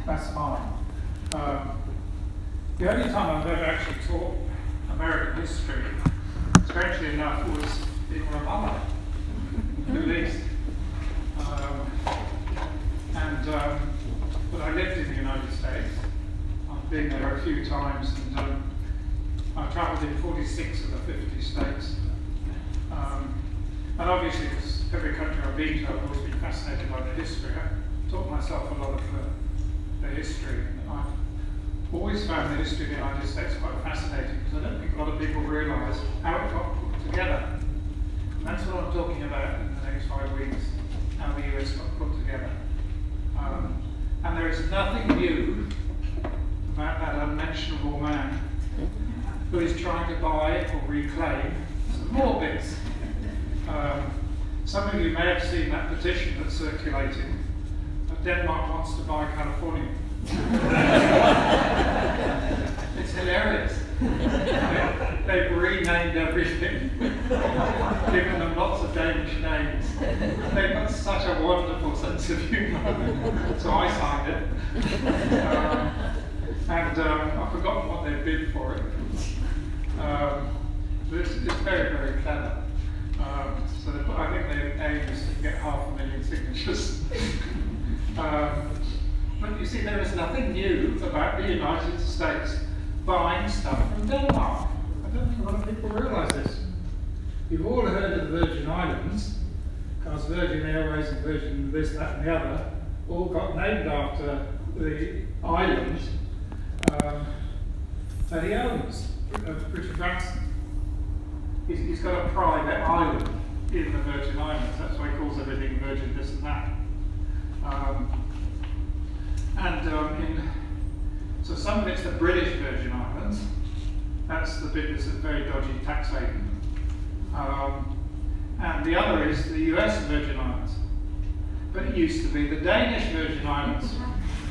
That's mine. The only time I've ever actually taught American history, strangely enough, was in Ramallah, Middle East. But I lived in the United States. I've been there a few times, and I've travelled in 46 of the 50 states. And obviously, because every country I've been to, I've always been fascinated by the history. I've taught myself a lot of the history. And I've always found the history of the United States quite fascinating, because I don't think a lot of people realise how it got put together. And that's what I'm talking about in the next 5 weeks, how the US got put together. And there is nothing new about that unmentionable man who is trying to buy or reclaim some more bits. Some of you may have seen that petition that's circulating that Denmark wants to buy California. It's hilarious. They've renamed everything, given them lots of Danish names. They've got such a wonderful sense of humour. So I signed it. I've forgotten what they bid for it. But it's very, very clever. I think their aim is to get 500,000 signatures. But you see, there is nothing new about the United States buying stuff from Denmark. I don't think a lot of people realise this. You've all heard of the Virgin Islands, because Virgin Airways and Virgin this, that and the other all got named after the island that he owns, Richard Branson. He's got a private island in the Virgin Islands. That's why he calls everything Virgin this and that. So some of it's the British Virgin Islands. That's the bit that's a very dodgy tax haven. And the other is the US Virgin Islands. But it used to be the Danish Virgin Islands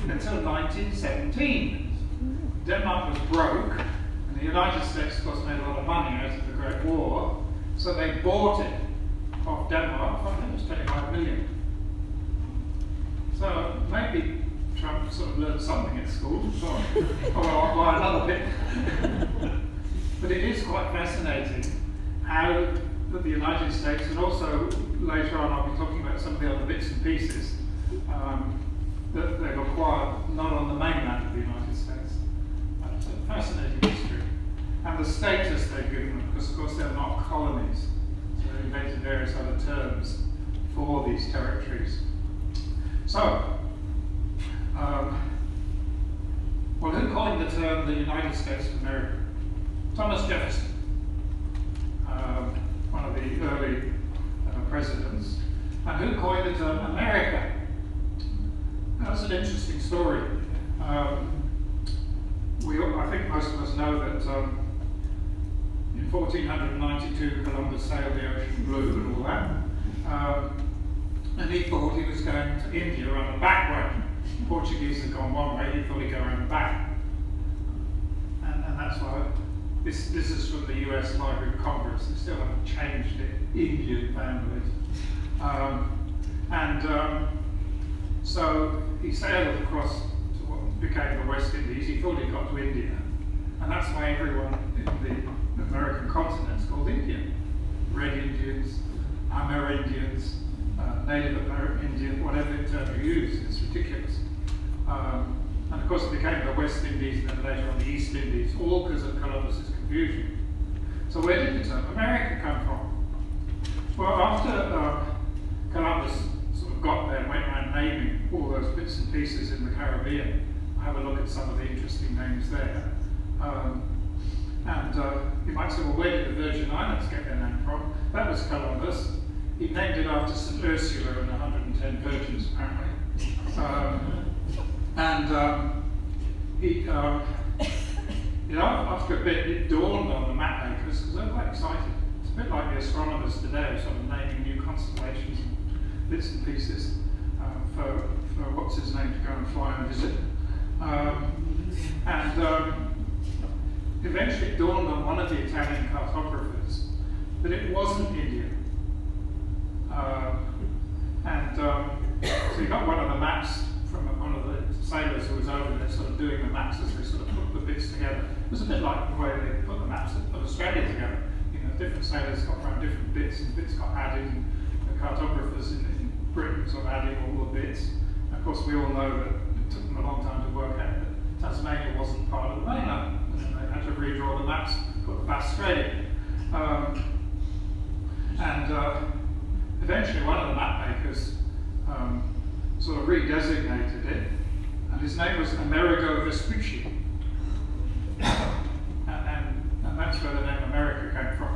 until 1917. Denmark was broke, and the United States, of course, made a lot of money out of the Great War, so they bought it off Denmark for, I think it was 25 million. So maybe Trump sort of learned something at school, or I'll buy another bit. But it is quite fascinating how the United States, and also later on I'll be talking about some of the other bits and pieces that they've acquired, not on the mainland of the United States. It's a fascinating history. And the status they've given them, because of course they're not colonies. So they invented various other terms for these territories. So, well, who coined the term the United States of America? Thomas Jefferson, one of the early presidents. And who coined the term America? That's an interesting story. I think most of us know that in 1492 Columbus sailed the ocean blue and all that. And he thought he was going to India around the back way. The Portuguese had gone one way, he thought he'd go around the back. And that's why this is from the US Library of Congress. They still haven't changed it, Indian families. So he sailed across to what became the West Indies. He thought he got to India. And that's why everyone in the American continent is called Indian. Red Indians, Amerindians, Native American Indian, whatever term you use, it's ridiculous. And of course it became the West Indies and then later on the East Indies, all because of Columbus's confusion. So where did the term America come from? Well, after Columbus sort of got there and went around naming all those bits and pieces in the Caribbean, I have a look at some of the interesting names there. You might say, well, where did the Virgin Islands get their name from? That was Columbus. He named it after St. Ursula and 110 virgins, apparently. After a bit, it dawned on the map makers, because they're quite excited. It's a bit like the astronomers today, sort of naming new constellations and bits and pieces for what's his name to go and fly and visit. Eventually it dawned on one of the Italian cartographers that it wasn't India. So he got one of the maps from one of the sailors who was doing the maps as we sort of put the bits together. It was a bit like the way they put the maps of Australia together. You know, different sailors got around different bits, and bits got added, and the cartographers in Britain sort of adding all the bits. And of course, we all know that it took them a long time to work out that Tasmania wasn't part of the mainland, and they had to redraw the maps, put Bass Strait in. Eventually one of the map makers sort of redesignated it, and his name was Amerigo Vespucci. and that's where the name America came from,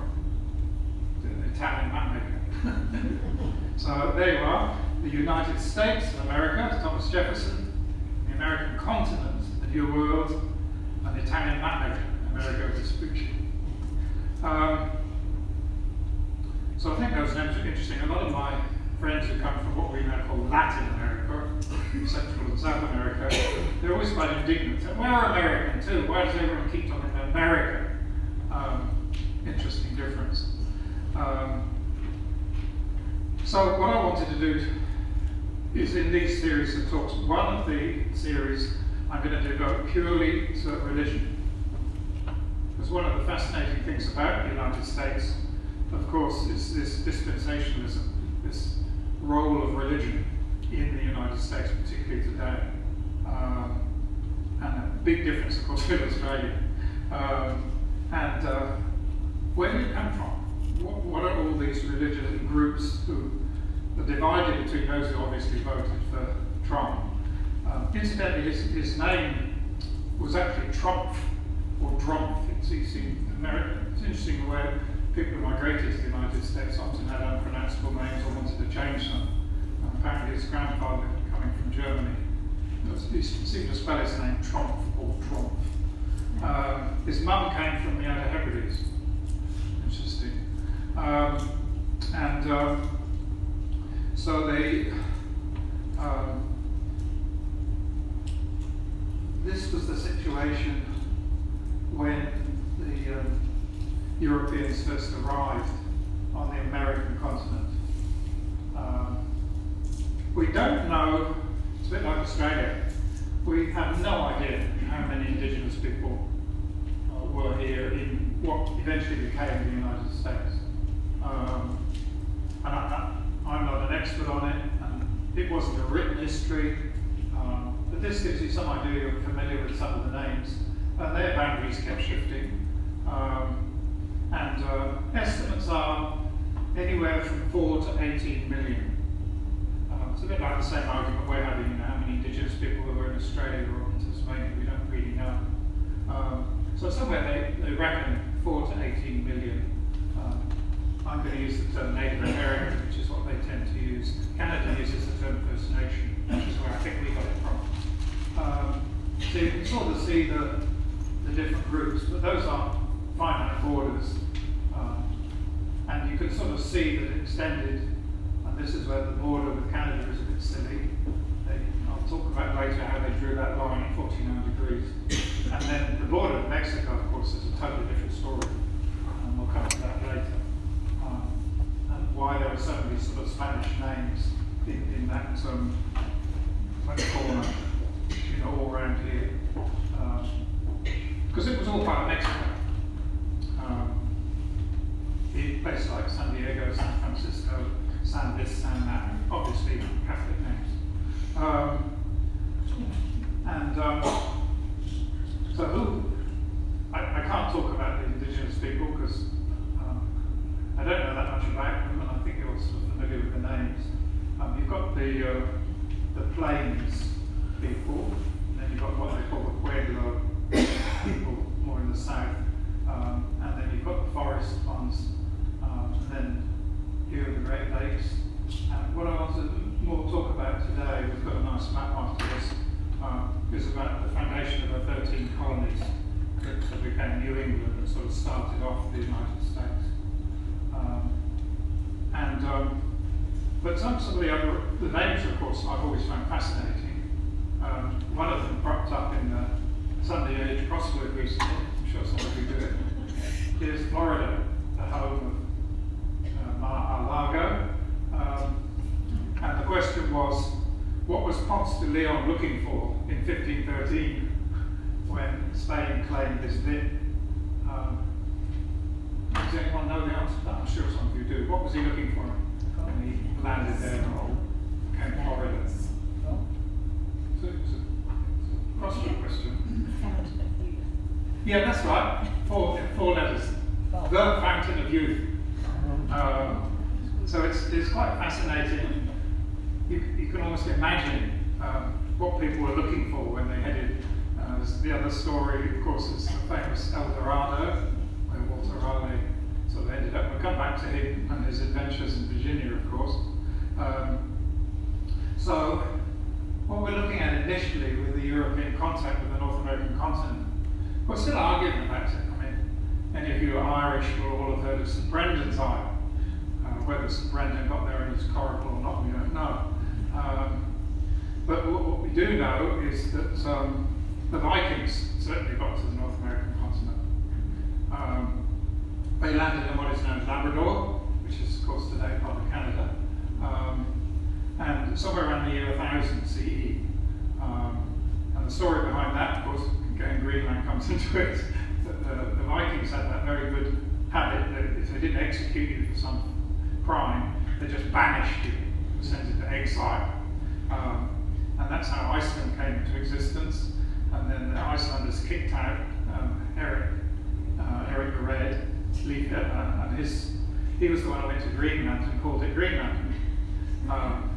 the Italian map maker. So there you are, the United States of America, Thomas Jefferson, the American continent, the New World, and the Italian map maker, Amerigo Vespucci. So I think those names are interesting. A lot of my friends who come from what we now call Latin America, Central and South America, they're always quite indignant. We're American too. Why does everyone keep talking about America? Interesting difference. So what I wanted to do is in these series of talks, one of the series I'm going to devote purely to religion. Because one of the fascinating things about the United States, of course, is this dispensationalism, this role of religion in the United States, particularly today. And a big difference, of course, with Australia. Where did it come from? What are all these religious groups who are divided between those who obviously voted for Trump? Incidentally, his name was actually Trump or Drumpf. It's interesting the way people who migrated to the United States often had unpronounceable names or wanted to change them. Apparently his grandfather, coming from Germany, he seemed to spell his name Trump or Trumpf. His mum came from the Outer Hebrides. Interesting. So they, this was the situation when the Europeans first arrived on the American continent. We don't know, it's a bit like Australia, we have no idea how many indigenous people were here in what eventually became the United States. I'm not an expert on it, and it wasn't a written history, but this gives you some idea. You're familiar with some of the names. Their boundaries kept shifting. Estimates are anywhere from 4 to 18 million. It's a bit like the same argument we're having, you know, how many indigenous people there were in Australia or in Tasmania, we don't really know. So somewhere they reckon 4 to 18 million. I'm going to use the term Native American, which is what they tend to use. Canada uses the term First Nation, which is where I think we got it from. So you can sort of see the different groups, but those are finite borders. And you can sort of see that it extended, and this is where the border with Canada is a bit silly. I'll talk about later how they drew that line at 49 degrees. And then the border with Mexico, of course, is a totally different story, and we'll come to that later. And why there are so many sort of Spanish names in that corner, you know, all around here. Because it was all part of Mexico. In places like San Diego, San Francisco, San this, San that, obviously Catholic names. So I can't talk about the indigenous people because I don't know that much about them, and I think you're sort of familiar with the names. You've got the plains people, and then you've got what they call the Pueblo people, more in the south, and then you've got the forest ones, and then here are the Great Lakes. And what I want to more talk about today, we've got a nice map after this, is about the foundation of the 13 colonies that became New England and sort of started off the United States. But some of the names, of course, I've always found fascinating. One of them cropped up in the Sunday Age crossword recently. I'm sure some of you do it. Here's Florida, the home of Mar-a-Lago. And the question was, what was Ponce de Leon looking for in 1513 when Spain claimed this bit. Does anyone know the answer to that? I'm sure some of you do. What was he looking for when he landed there or came to Florida? So it's a crossword question. Fountain of youth. Yeah, that's right. Four letters. The Fountain of Youth. So it's quite fascinating. You can almost imagine what people were looking for when they headed. The other story, of course, is the famous El Dorado, where Walter Raleigh sort of ended up. We'll come back to him and his adventures in Virginia, of course. So what we're looking at initially with the European contact with the North American continent, we're still arguing about it. I mean, any of you are Irish will all have heard of St Brendan's Isle. Whether St Brendan got there in his coracle or not, we don't know. But what we do know is that the Vikings certainly got to the North American continent. They landed in what is known as Labrador, which is of course today part of Canada, and somewhere around the year 1000 CE. And the story behind that, of course, again Greenland comes into it, that the Vikings had that very good habit that if they didn't execute you for some crime, they just banished you, sent you to exile. And that's how Iceland came into existence. And then the Icelanders kicked out Eric the Red, and he was the one who went to Greenland and called it Greenland.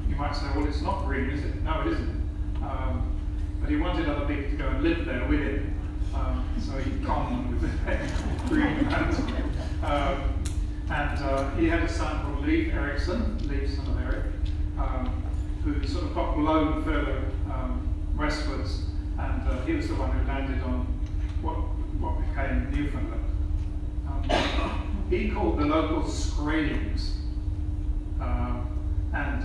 You might say, well, it's not green, is it? No, it isn't. But he wanted other people to go and live there with him. So he conned with Greenland. And he had a son called Leif Erikson, Leif, son of Eric, who sort of got blown further westwards, and he was the one who landed on what became Newfoundland. He called the locals Skralians, and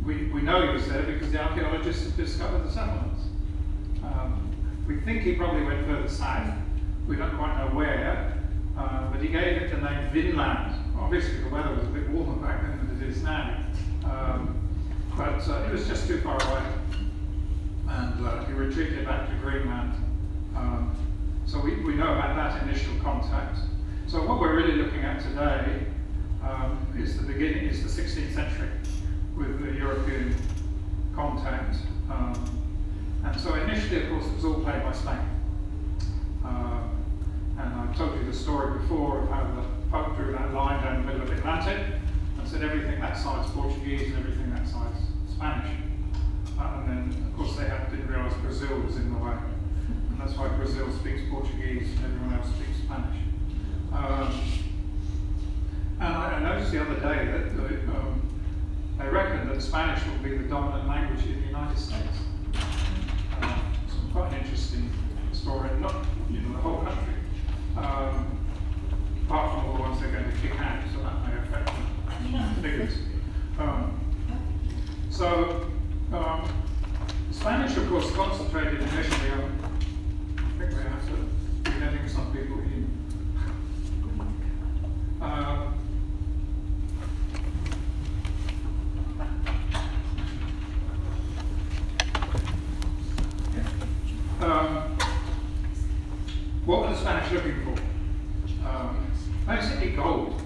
we know he was there because the archaeologists have discovered the settlements. We think he probably went further south. We don't quite know where, but he gave it the name Vinland. Obviously the weather was a bit warmer back then than it is now, but it was just too far away, and he retreated back to Greenland. So we know about that initial contact. So what we're really looking at today is the 16th century with the European contact. And so initially, of course, it was all played by Spain. And I told you the story before of how the Pope drew that line down the middle of the Atlantic and said everything that side's Portuguese and everything that side's Spanish. And then, of course, they didn't realise Brazil was in the way. And that's why Brazil speaks Portuguese and everyone else speaks Spanish. And I noticed the other day that they reckon that Spanish will be the dominant language in the United States. So quite an interesting story, not the whole country, apart from all the ones they're going to kick out, so that may affect the figures. Spanish, of course, concentrated initially on, I think we have to be letting some people in. What were the Spanish looking for? Basically gold,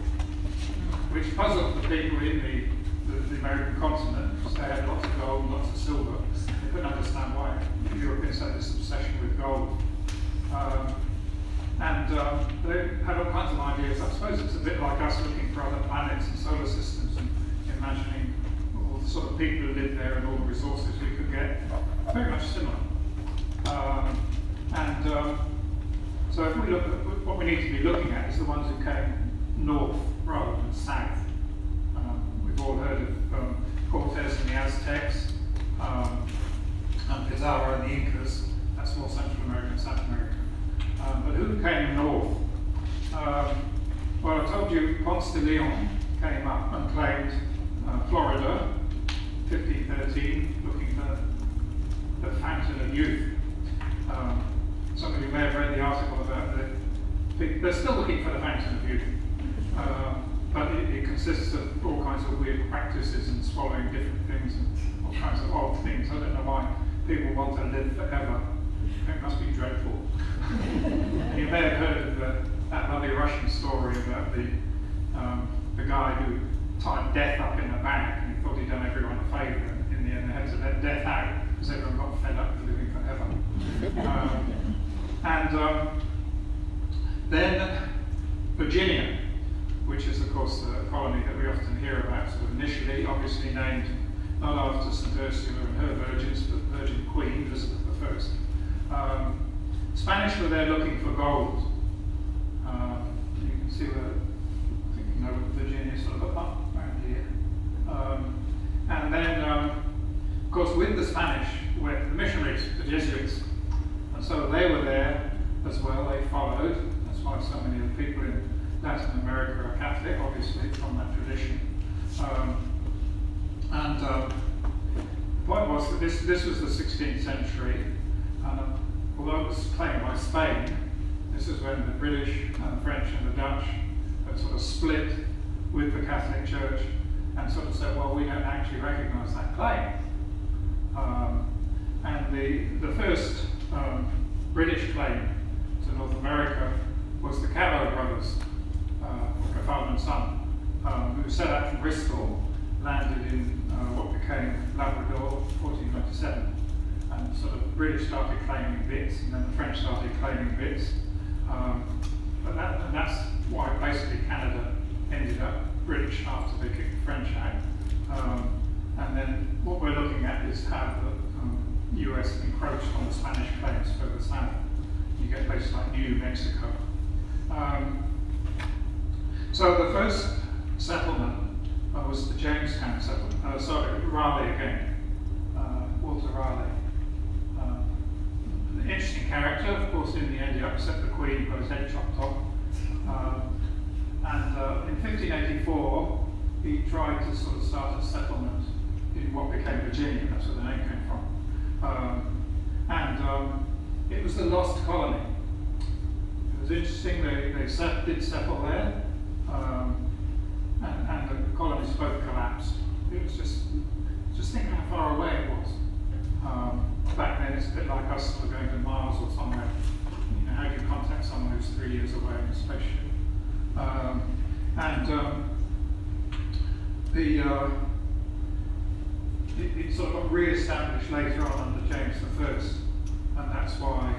which puzzled the people in the American continent, because they had lots of gold, lots of silver. They couldn't understand why the Europeans had this obsession with gold. They had all kinds of ideas. I suppose it's a bit like us looking for other planets and solar systems and imagining all the sort of people who live there and all the resources we could get. Very much similar. So if we look at what we need to be looking at is the ones who came north rather than south. We've all heard of Cortez and the Aztecs, and Pizarro and the Incas. That's more Central America and South America. But who came north? Well, I told you Ponce de Leon came up and claimed Florida, 1513, looking for the Fountain of Youth. Some of you may have read the article about they're still looking for the Fountain of Youth, but it consists of all kinds of weird practices and swallowing different things and all kinds of odd things. I don't know why people want to live forever. It must be dreadful. You may have heard of that lovely Russian story about the guy who tied death up in a bag, and he thought he'd done everyone a favour, and in the end they had to let death out because everyone got fed up with living forever. Then Virginia, which is of course the colony that we often hear about, sort of initially obviously named not after St. Ursula and her virgins, but Virgin Queen Elizabeth I. Spanish were there looking for gold. You can see where, I think you know, Virginia sort of up around here. And then, of course, with the Spanish were the missionaries, the Jesuits. And so they were there as well, they followed. That's why so many of the people in Latin America are Catholic, obviously, from that tradition. The point was that this was the 16th century, and although it was claimed by Spain, this is when the British and the French and the Dutch had sort of split with the Catholic Church and sort of said, well, we don't actually recognise that claim. And the first British claim to North America was the Cabot brothers, my father and son, who set out from Bristol, landed in what became Labrador, 1497. And sort of British started claiming bits, and then the French started claiming bits. But that's why basically Canada ended up British after they kicked the French out. And then what we're looking at is how the US encroached on the Spanish claims further south. You get places like New Mexico. So the first settlement was the Jamestown settlement. Raleigh again, Walter Raleigh. An interesting character, of course, in the end he upset the Queen, got his head chopped off. In 1584, he tried to sort of start a settlement in what became Virginia, that's where the name came from. It was the lost colony. It was interesting, they did settle there, and the colonies both collapsed. It was just think how far away it was. Back then it's a bit like us sort of going to Mars or somewhere. You know, how do you contact someone who's 3 years away in a spaceship? It sort of got re-established later on under James I, and that's why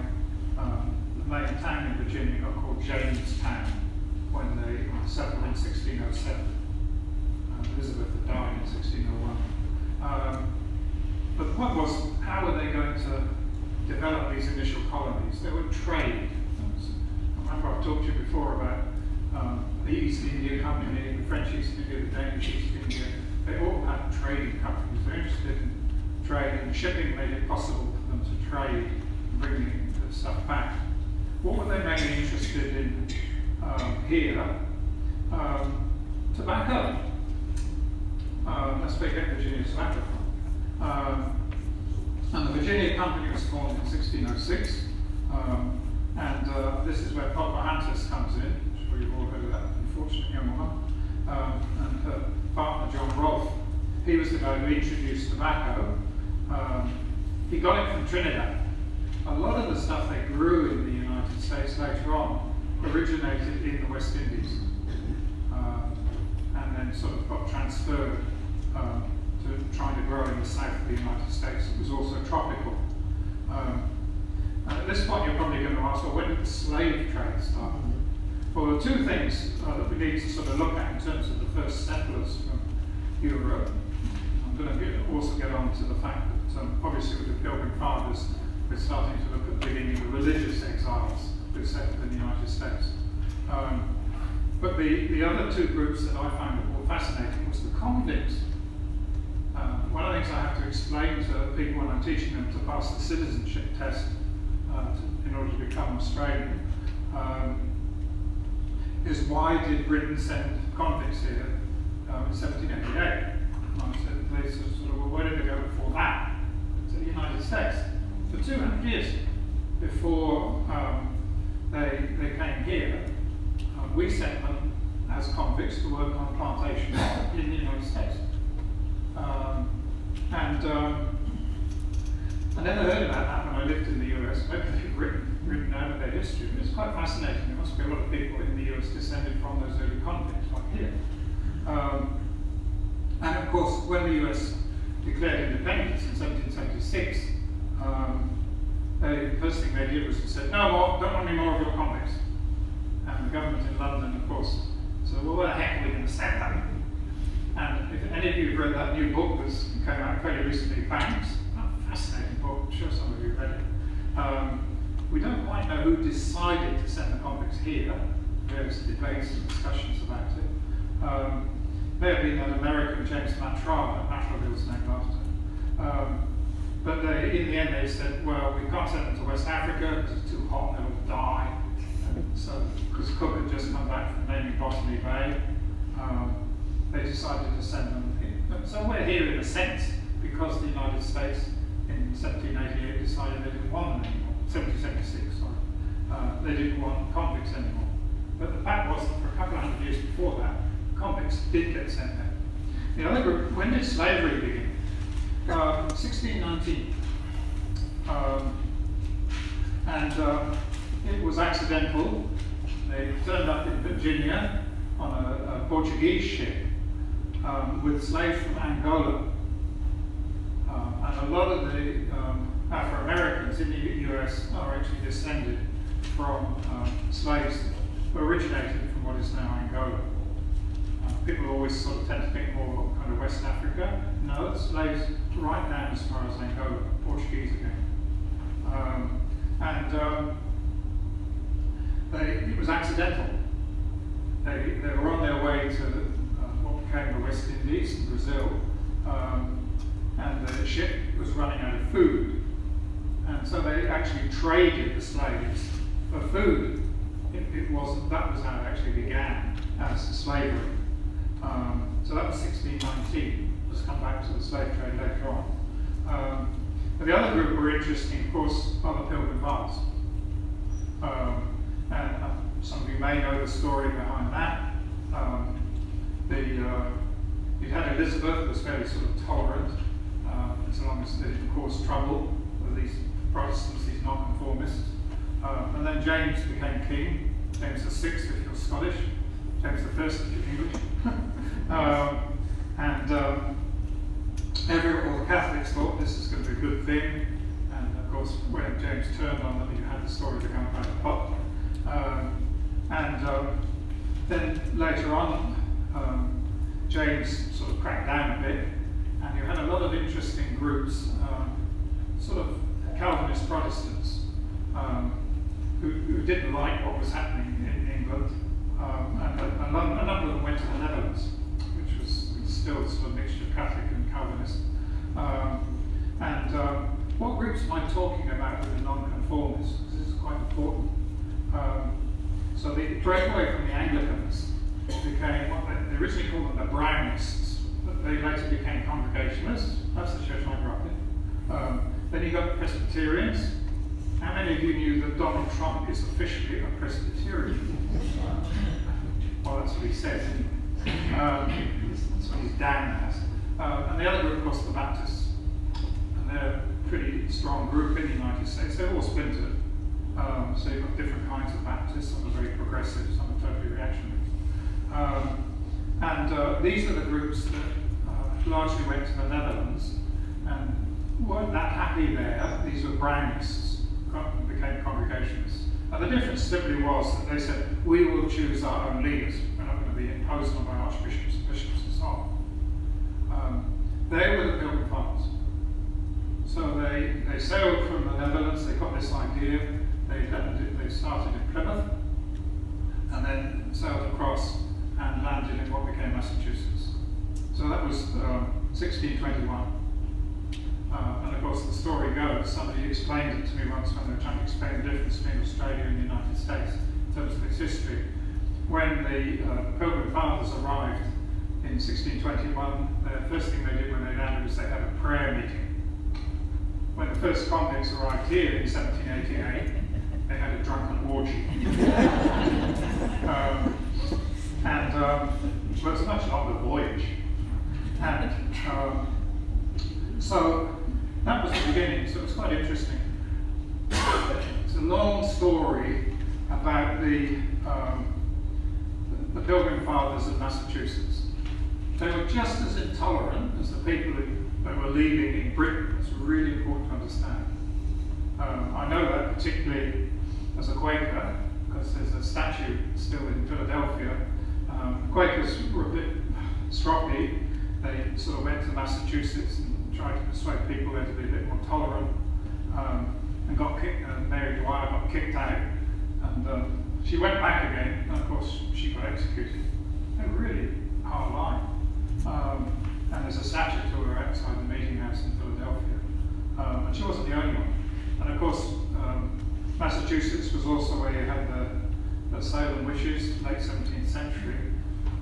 the main town in Virginia got called Jamestown when they settled in 1607. Elizabeth had died in 1601. But the point was, how were they going to develop these initial colonies? They would trade. Remember I've talked to you before about the East India Company, the French East India, the Danish East India. They all had trading companies. They're interested in trade, and shipping made it possible for them to trade and bring the stuff back. What were they mainly interested in here? Tobacco. That's where you get Virginia tobacco from. And the Virginia Company was formed in 1606. This is where Pocahontas comes in. I'm sure you've all heard of that unfortunate young woman. And her partner, John Rolfe, he was the guy who introduced tobacco. He got it from Trinidad. A lot of the stuff they grew in the United States later on originated in the West Indies, and then sort of got transferred to trying to grow in the south of the United States. It was also tropical. And at this point you're probably going to ask, well, when did the slave trade start? Well, there are two things that we need to sort of look at in terms of the first settlers from Europe. I'm going to also get on to the fact that obviously with the Pilgrim Fathers, we're starting to look at the beginning of religious exiles who settled in the United States. But the other two groups that I found more fascinating was the convicts. One of the things I have to explain to people when I'm teaching them to pass the citizenship test in order to become Australian is why did Britain send convicts here in 1788? And I said, they sort of, well, where did they go before that? To the United States. For 200 years before they came here, we sent them as convicts to work on plantations in the United States. I never heard about that when I lived in the US. Maybe quite fascinating. There must be a lot of people in the US descended from those early convicts, like here. And of course, when the US declared independence in 1776, the first thing they did was to say, no more, don't want any more of your convicts. And the government in London, of course, said, well, where the heck are we going to send them? And if any of you have read that new book that came out fairly recently, Banks, a fascinating book, I'm sure some of you read it. We don't quite know who decided to send the convicts here. Various debates and discussions about it. May have been an American, James Matraville was named after. But in the end they said, well, we can't send them to West Africa because it's too hot, they will die. So, because Cook had just come back from naming Botany Bay, they decided to send them here. So we're here in a sense because the United States in 1788 decided they didn't want them anymore. 1776, sorry. They didn't want convicts anymore. But the fact was that for a couple of hundred years before that, convicts did get sent there. The other group, when did slavery begin? 1619. And it was accidental. They turned up in Virginia on a Portuguese ship with slaves from Angola. And a lot of the Afro-Americans in the US are actually descended from slaves that originated from what is now Angola. People always sort of tend to think more kind of West Africa. No, slaves right down as far as Angola, Portuguese again. It was accidental. They were on their way to what became the West Indies and Brazil, and the ship was running out of food. And so they actually traded the slaves for food. That was how it actually began as slavery. So that was 1619. Let's come back to the slave trade later on. But the other group were interesting, of course, are the Pilgrim Fathers. And some of you may know the story behind that. You'd had Elizabeth, who was fairly sort of tolerant, as long as they didn't cause trouble with these Protestants, these nonconformists. And then James became king, James VI if you're Scottish, James I if you're English. All the Catholics thought this is going to be a good thing, and of course when James turned on them, you had the story to come out of the pot. Then later on, James sort of cracked down a bit, and you had a lot of interesting groups, sort of Calvinist Protestants, who didn't like what was happening in England, and a number of them went to the Netherlands, which was still sort of a mixture of Catholic and Calvinist. What groups am I talking about with the nonconformists? Because this is quite important. So they break away from the Anglicans, became what they originally called them the Brownists, but they later became Congregationalists. That's the church I grew up in. Then you got the Presbyterians. How many of you knew that Donald Trump is officially a Presbyterian? Well, that's what he says, isn't it? That's what he's down as. And the other group was the Baptists. And they're a pretty strong group in the United States. They're all splintered. So you've got different kinds of Baptists. Some are very progressive, some are totally reactionary. These are the groups that largely went to the Netherlands and weren't that happy there. These were Brownists, became Congregationalists. And the difference simply was that they said, we will choose our own leaders. We're not going to be imposed on by archbishops and bishops and so on. They were the Pilgrim Fathers. So they sailed from the Netherlands, they got this idea, they started in Plymouth, and then sailed across and landed in what became Massachusetts. So that was 1621. And of course the story goes, somebody explained it to me once when they were trying to explain the difference between Australia and the United States in terms of its history. When the Pilgrim Fathers arrived in 1621, the first thing they did when they landed was they had a prayer meeting. When the first convicts arrived here in 1788, they had a drunken orgy. It was a much longer voyage. And so that was the beginning, so it was quite interesting. It's a long story about the Pilgrim Fathers of Massachusetts. They were just as intolerant as the people that were leaving in Britain. It's really important to understand. I know that particularly as a Quaker, because there's a statue still in Philadelphia. Quakers were a bit stroppy. They sort of went to Massachusetts and tried to persuade people there to be a bit more tolerant, and got kicked. Mary Dwyer got kicked out, and she went back again, and of course she got executed. A really hard line. And there's a statue to her outside the meeting house in Philadelphia. And she wasn't the only one. And of course, Massachusetts was also where you had the Salem witches, late 17th century.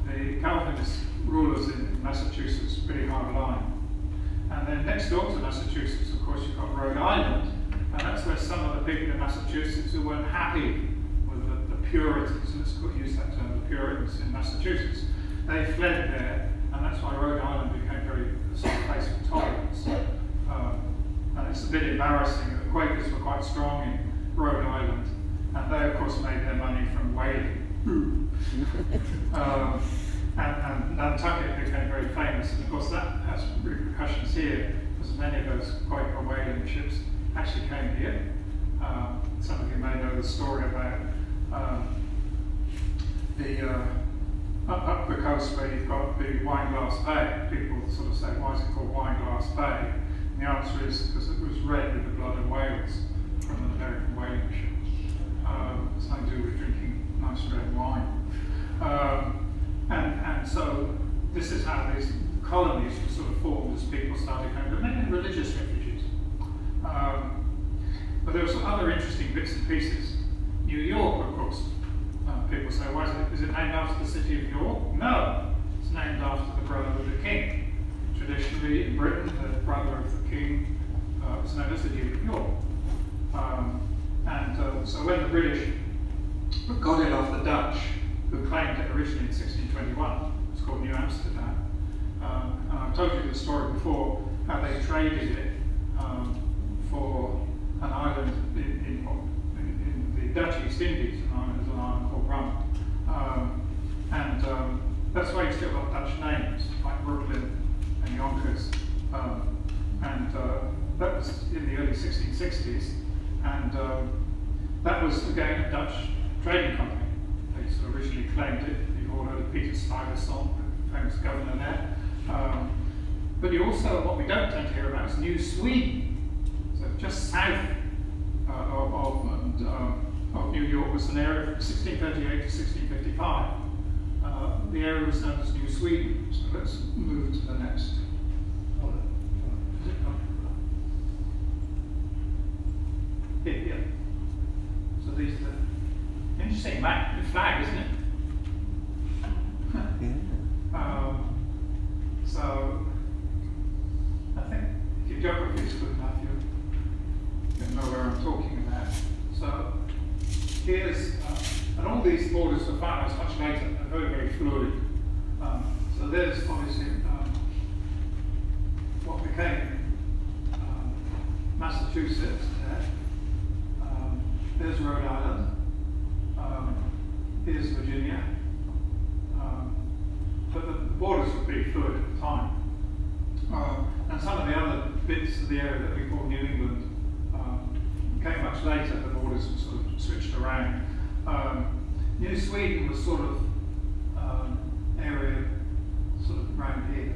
The Calvinist rulers in Massachusetts, pretty hard line. And then next door to Massachusetts, of course, you've got Rhode Island, and that's where some of the people in Massachusetts who weren't happy with the Puritans, let's use that term, the Puritans in Massachusetts, they fled there, and that's why Rhode Island became very sort of place of tolerance. And it's a bit embarrassing that the Quakers were quite strong in Rhode Island, and they of course made their money from whaling. And Nantucket became very famous, and of course that has repercussions here, because many of those Quaker whaling ships actually came here. Some of you may know the story about up the coast where you've got the Wineglass Bay. People sort of say, why is it called Wineglass Bay? And the answer is because it was red with the blood of whales from an American whaling ship. It's nothing to do with drinking nice red wine. And so this is how these colonies were sort of formed as people started coming, but mainly religious refugees. But there were some other interesting bits and pieces. New York, of course. People say, why is it named after the city of York? No, it's named after the brother of the king. Traditionally, in Britain, the brother of the king was known as the Duke of York. So when the British got it off the Dutch, who claimed it originally in 1621, it's called New Amsterdam. And I've told you the story before, how they traded it for an island in the Dutch East Indies, an island called Rum. That's why you still got Dutch names, like Brooklyn and Yonkers. That was in the early 1660s, and that was again a Dutch trading company. They sort of originally claimed it. You've all heard of Peter Stuyvesant, the famous governor there. But you also, what we don't tend to hear about is New Sweden. So just south of New York was an area from 1638 to 1655. The area was known as New Sweden. So let's move to the next. Yeah. So these are the interesting map, the flag, isn't it? So I think if your geography is good enough, you'll know where I'm talking about. So here's, and all these borders were found much later, they're very, very fluid. So there's obviously what became Massachusetts there. There's Rhode Island. Here's Virginia. But the borders were pretty fluid at the time. And some of the other bits of the area that we call New England came much later. The borders were sort of switched around. New Sweden was sort of area sort of around here.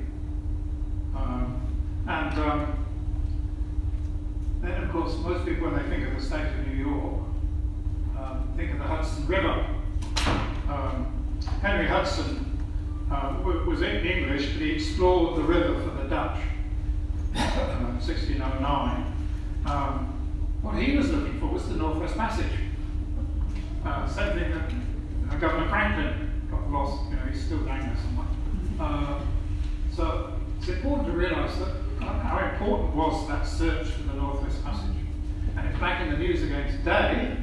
Then of course most people when they think of the state of New York think of the Hudson River. Henry Hudson was English, but he explored the river for the Dutch in 1609. What he was looking for was the Northwest Passage. Same thing that Governor Franklin got lost, he's still down there somewhere. So it's important to realise that how important was that search for the Northwest Passage. And it's back in the news again today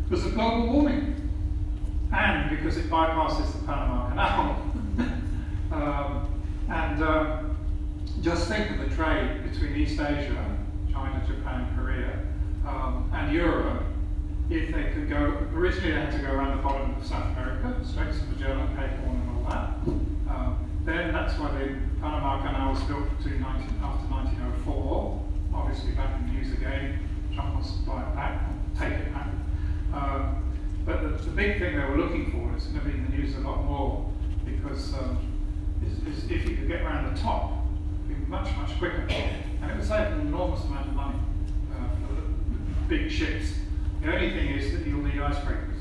because of global warming and because it bypasses the Panama Canal. Just think of the trade between East Asia, China, Japan, Korea, and Europe. Originally, they had to go around the bottom of South America, Straits of Magellan, Cape Horn, and all that. Then that's why the Panama Canal was built after 1904. Obviously, back in the news again. Trump wants to buy it back, take it back. But the big thing they were looking for is going to be in the news a lot more, because is if you could get around the top, it'd be much, much quicker. And it would save an enormous amount of money for the big ships. The only thing is that you'll need icebreakers.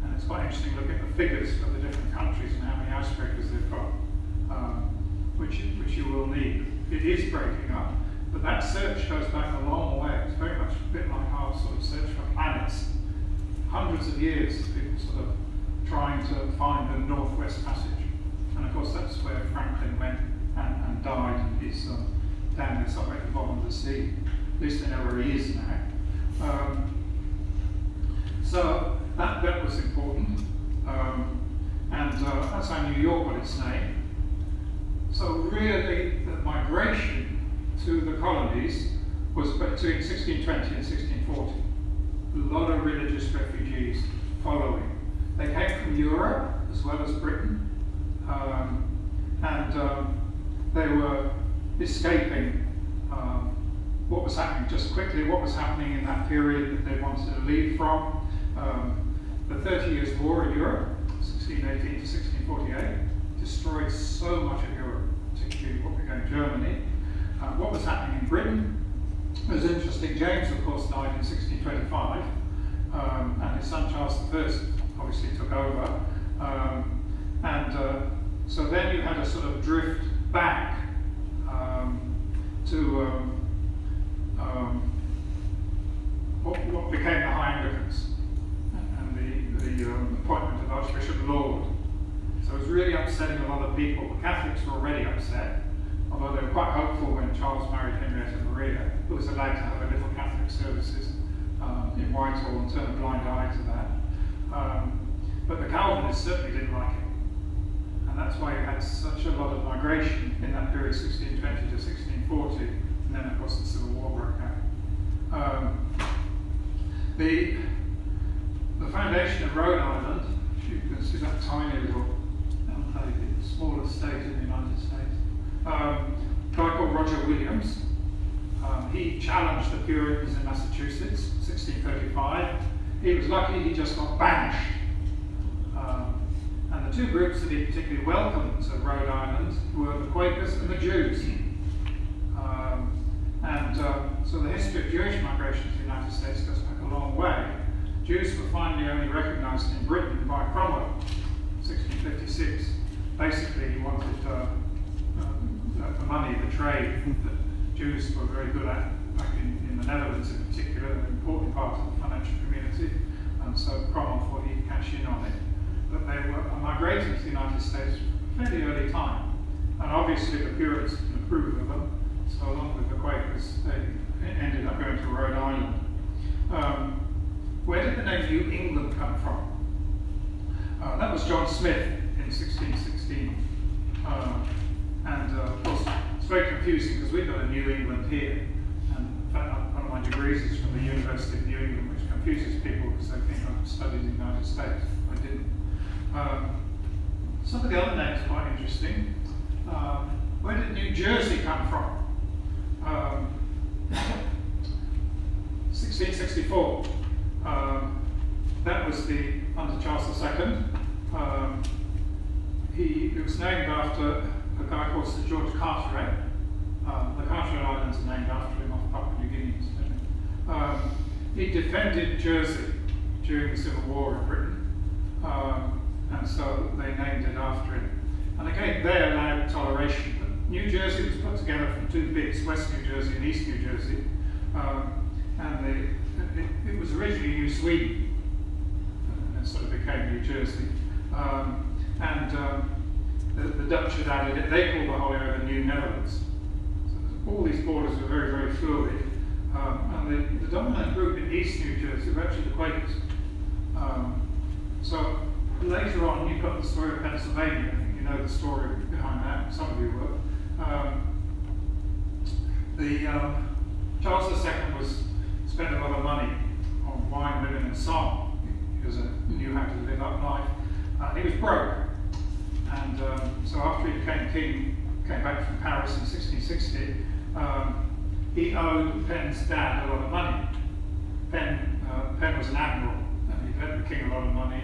And it's quite interesting to look at the figures for the different countries and how many icebreakers they've got, which you will need. It is breaking up, but that search goes back a long way. It's very much a bit like our sort of search for planets. Hundreds of years of people sort of trying to find the Northwest Passage. And of course that's where Franklin went and died, and he's down there somewhere at the bottom of the sea. At least they know where he is now. So that was important. And that's how New York got its name. So really the migration to the colonies was between 1620 and 1640. A lot of religious refugees following. They came from Europe as well as Britain, and they were escaping what was happening just quickly, what was happening in that period that they wanted to leave from. The 30 Years' War in Europe, 1618 to 1648, destroyed so much of Europe, particularly what became Germany. What was happening in Britain was interesting. James, of course, died in 1625, and his son Charles I obviously took over. So then you had a sort of drift back to what became the High Anglicans and the appointment of Archbishop Laud. So it was really upsetting a lot of people. The Catholics were already upset, although they were quite hopeful when Charles married Henrietta Maria, who was allowed to have a little Catholic services in Whitehall and turn a blind eye to that. But the Calvinists certainly didn't like it. And that's why you had such a lot of migration in that period, 1620 to 1640, and then of course the Civil War broke out. The foundation of Rhode Island, you can see that tiny little smallest state in the United States. A guy called Roger Williams. He challenged the Puritans in Massachusetts, 1635. He was lucky, he just got banished. And the two groups that he particularly welcomed to Rhode Island were the Quakers and the Jews. So the history of Jewish migration to the United States goes back a long way. Jews were finally only recognized in Britain by Cromwell, 1656. Basically, he wanted the money, the trade that Jews were very good at back in the Netherlands in particular, an important part of the financial community. And so Cromwell thought he'd cash in on it. But they were migrating to the United States at a fairly early time. And obviously the Puritans didn't approve of them. So along with the Quakers, they ended up going to Rhode Island. Where did the name New England come from? That was John Smith in 1616. Of course, it's very confusing because we've got a New England here. And in fact, one of my degrees is from the University of New England, which confuses people because they think I've studied in the United States. I didn't. Some of the other names are quite interesting. Where did New Jersey come from? 1664. That was under Charles II. It was named after a guy called Sir George Carteret. The Carteret Islands are named after him off Papua New Guinea. He defended Jersey during the Civil War in Britain, and so they named it after him. And again, they allowed toleration. But New Jersey was put together from two bits, West New Jersey and East New Jersey, and it was originally New Sweden, and it sort of became New Jersey. The Dutch had added it. They called the whole area the New Netherlands. So all these borders were very, very fluid. And the dominant group in East New Jersey were actually the Quakers. So later on, you've got the story of Pennsylvania. I think you know the story behind that. Some of you will. Charles II spent a lot of money on wine, women, and song. He was a live up life. He was broke, and so after he became king, came back from Paris in 1660, he owed Penn's dad a lot of money. Penn was an admiral, and he'd lent the king a lot of money,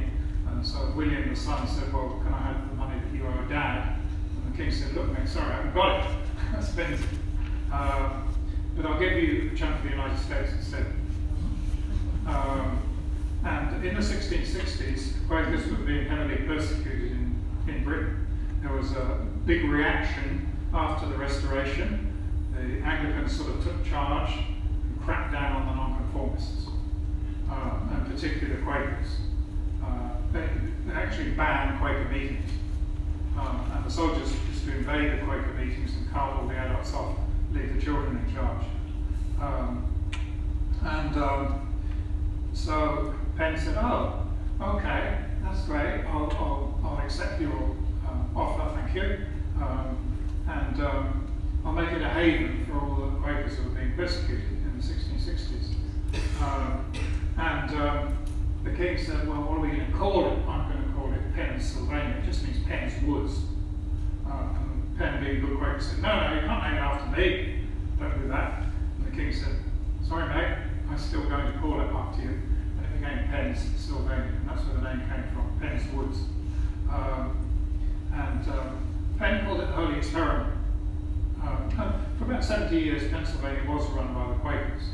and so William the son said, well, can I have the money that you owe Dad? And the king said, look mate, sorry, I haven't got it. I spent it. But I'll give you a chunk of the United States instead. And in the 1660s, Quakers were being heavily persecuted in Britain. There was a big reaction after the Restoration. The Anglicans sort of took charge and cracked down on the nonconformists, and particularly the Quakers. They actually banned Quaker meetings, and the soldiers used to invade the Quaker meetings and cart all the adults off, leave the children in charge. So Penn said, "Oh, okay, that's great. I'll accept your offer, thank you, and I'll make it a haven for all the Quakers who were being persecuted in the 1660s." The king said, "Well, what are we going to call it?" "I'm going to call it Pennsylvania. It just means Penn's Woods." And Penn, being a good Quaker, said, "No, you can't name it after me. Don't do that." And the king said, "Sorry, mate, I'm still going to call it after you." And it became Pennsylvania, and that's where the name came from, Penn's Woods. Penn called it the Holy Experiment. For about 70 years, Pennsylvania was run by the Quakers.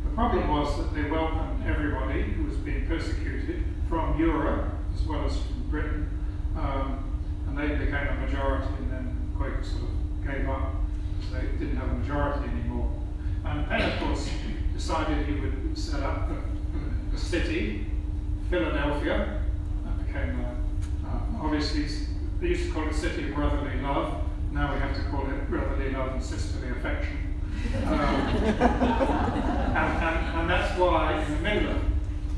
The problem was that they welcomed everybody who was being persecuted from Europe as well as from Britain, and they became a majority, and then the Quakers sort of gave up because they didn't have a majority anymore. And Penn, of course, decided he would set up a city, Philadelphia. That became, obviously, they used to call it City of Brotherly Love. Now we have to call it Brotherly Love and Sisterly Affection. And that's why in the middle of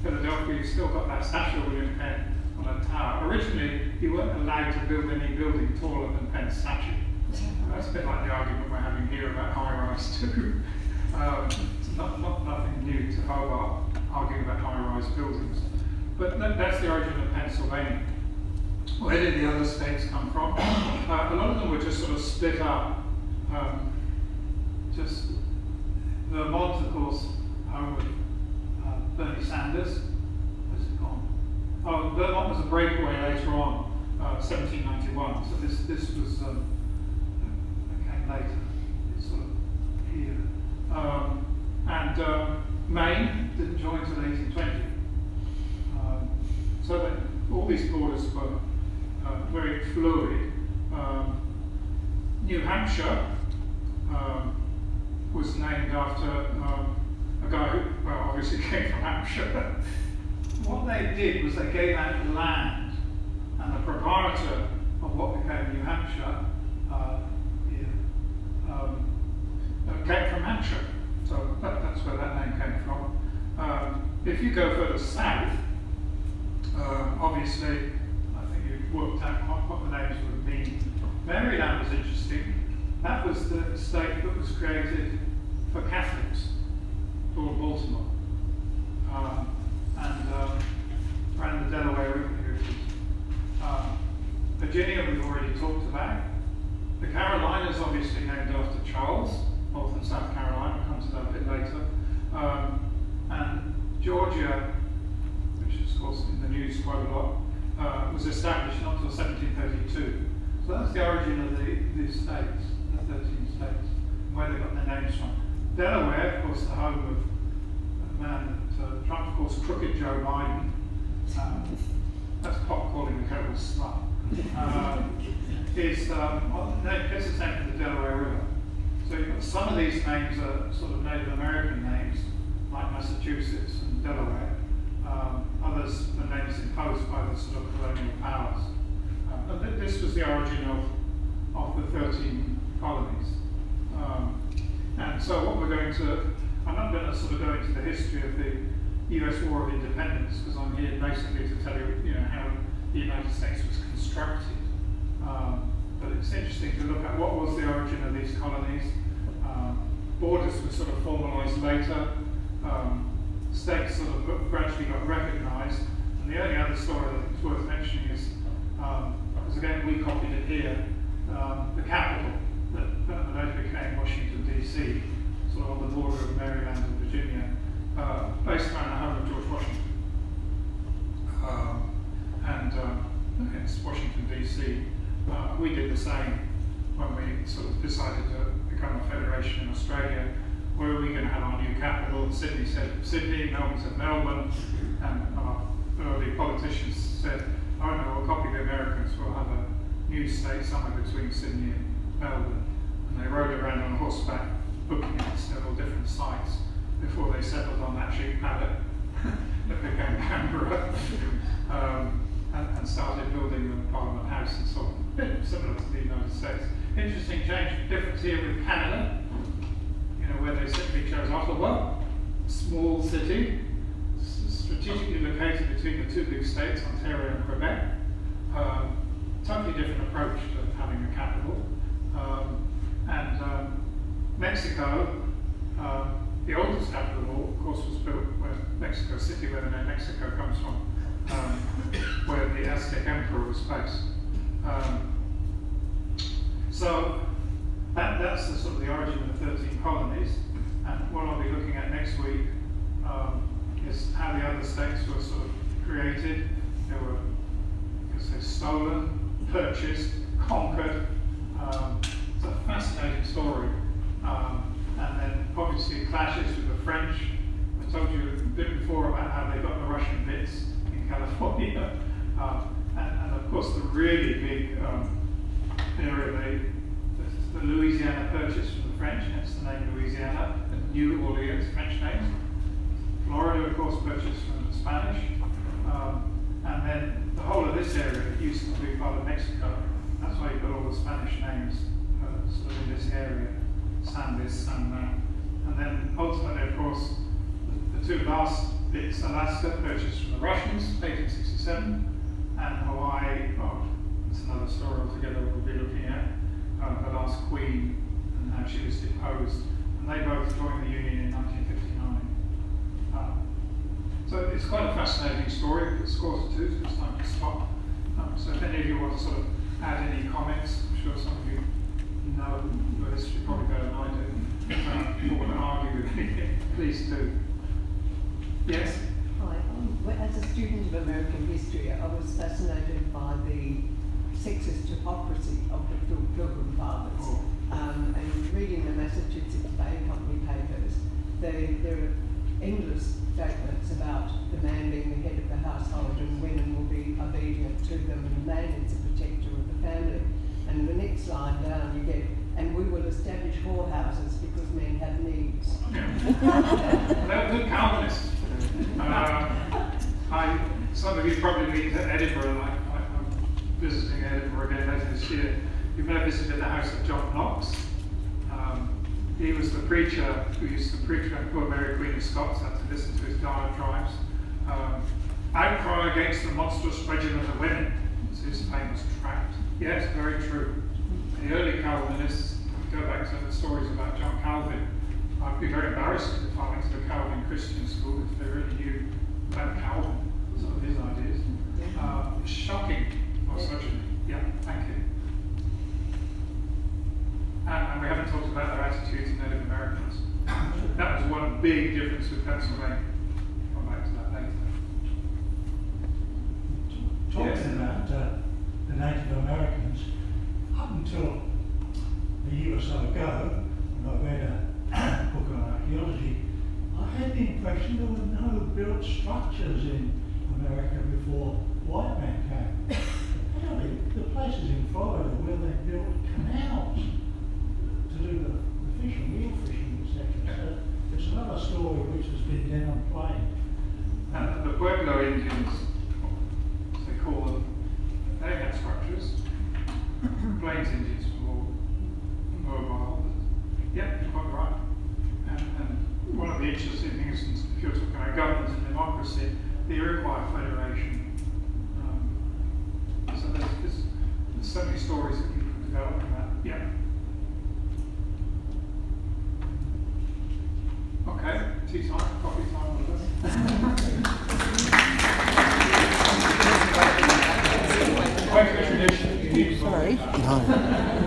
Philadelphia you've still got that statue of William Penn on a tower. Originally you weren't allowed to build any building taller than Penn's statue. That's a bit like the argument we're having here about high-rise too. It's nothing new to Hobart, arguing about high-rise buildings. But that's the origin of Pennsylvania. Where did the other states come from? A lot of them were just sort of split up. Just Vermont, of course, home of Bernie Sanders. Where's it gone? Oh, Vermont was a breakaway later on, 1791. So this was came later. It's sort of here. Maine didn't join until 1820. So that all these borders were very fluid. New Hampshire was named after a guy who, well, obviously came from Hampshire. What they did was they gave out land, and the proprietor of what became New Hampshire came from Hampshire. So that's where that name came from. If you go further south, obviously, I think you've worked out what the names would mean. Maryland was interesting. That was the state that was created for Catholics, called Baltimore, around the Delaware River here. Virginia we've already talked about. The Carolinas obviously named after Charles, North and South Carolina. We'll come to that a bit later. And Georgia, which is of course in the news quite a lot, was established not until 1732. So that's the origin of these states, the 13 states, and where they got their names from. Delaware, of course, the home of a man that Trump calls Crooked Joe Biden. That's Pop calling the Cobble Slut. It's the name for the Delaware River. So you've got some of these names are sort of Native American names, like Massachusetts and Delaware. Others are names imposed by the sort of colonial powers. But this was the origin of the 13 colonies. And so what we're going to, I'm not going to sort of go into the history of the US War of Independence, because I'm here basically to tell you, how the United States was constructed. But it's interesting to look at what was the origin of these colonies. Borders were sort of formalised later. States sort of gradually got recognised, and And the only other story that's worth mentioning is, because again we copied it here, the capital that later became Washington DC, sort of on the border of Maryland and Virginia, based around the home of George Washington. And hence Washington DC. We did the same when we sort of decided to become a federation in Australia. Where are we going to have our new capital? Sydney said Sydney, Melbourne said Melbourne, and our early politicians said, oh no, we'll copy the Americans, we'll have a new state somewhere between Sydney and Melbourne. And they rode around on horseback, looking at several different sites before they settled on that sheep paddock that became Canberra, and started building the Parliament House and so on. A bit similar to the United States. Interesting difference here with Canada, where they simply chose Ottawa, small city, strategically located between the two big states, Ontario and Quebec. Totally different approach to having a capital. Mexico, the oldest capital of all, of course, was built where Mexico City, where the name Mexico comes from, where the Aztec Emperor was based. So that's the sort of the origin of the 13 colonies. And what I'll be looking at next week is how the other states were sort of created. They were, stolen, purchased, conquered. It's a fascinating story. And then obviously it clashes with the French. I told you a bit before about how they got the Russian bits in California. And of course the really big area, the Louisiana purchase from the French, hence the name Louisiana, and New Orleans, French name. Florida, of course, purchased from the Spanish. And then the whole of this area used to be part of Mexico. That's why you've got all the Spanish names sort of in this area. San this, San that. And then ultimately, of course, the two last bits, Alaska, purchased from the Russians, 1867, and Hawaii, it's another story altogether we'll be looking at. The last queen and how she was deposed. And they both joined the Union in 1959. So it's quite a fascinating story. It scores 2, so it's time to stop. So if any of you want to sort of add any comments, I'm sure some of you know your history probably better than I do. Or want to argue with me, please do. Yes? Hi. As a student of American history, I was fascinated by the sexist hypocrisy of the Pilgrim Fathers. Oh. And reading the Massachusetts Bay Company papers, there are endless statements about the man being the head of the household and women will be obedient to them and the man is a protector of the family. And the next line down you get, and we will establish whorehouses because men have needs. They're good Calvinists. Some of you probably been to Edinburgh, I'm visiting Edinburgh again later this year. You've never visited the house of John Knox. He was the preacher who used to preach when poor Mary Queen of Scots had to listen to his diatribes. Outcry against the monstrous regiment of women was his famous tract. Yes, very true. The early Calvinists, if you go back to the stories about John Calvin, I'd be very embarrassed if I went to the Calvin Christian school if they really knew about Calvin, some of his ideas. It's shocking, misogyny. Yeah, thank you. And we haven't talked about their attitude to Native Americans. That was one big difference with Pennsylvania. I'll come back to that later. Talking about the Native Americans, up until a year or so ago, when I read a book on archaeology, I had the impression there were no built structures in America before white man came. Apparently, the places in Florida where they built canals to do the fishing, eel fishing, etc. So it's another story which has been downplayed. And the Pueblo Indians, as they call them, they had structures. Plains Indians were more mobile. Yeah, you're quite right. And one of the interesting things, if you're talking about governance and democracy, the Iroquois Federation. So there's so many stories that you can develop from that. Yeah. Okay, tea time, coffee time, all of this. definition, you need to Sorry. No.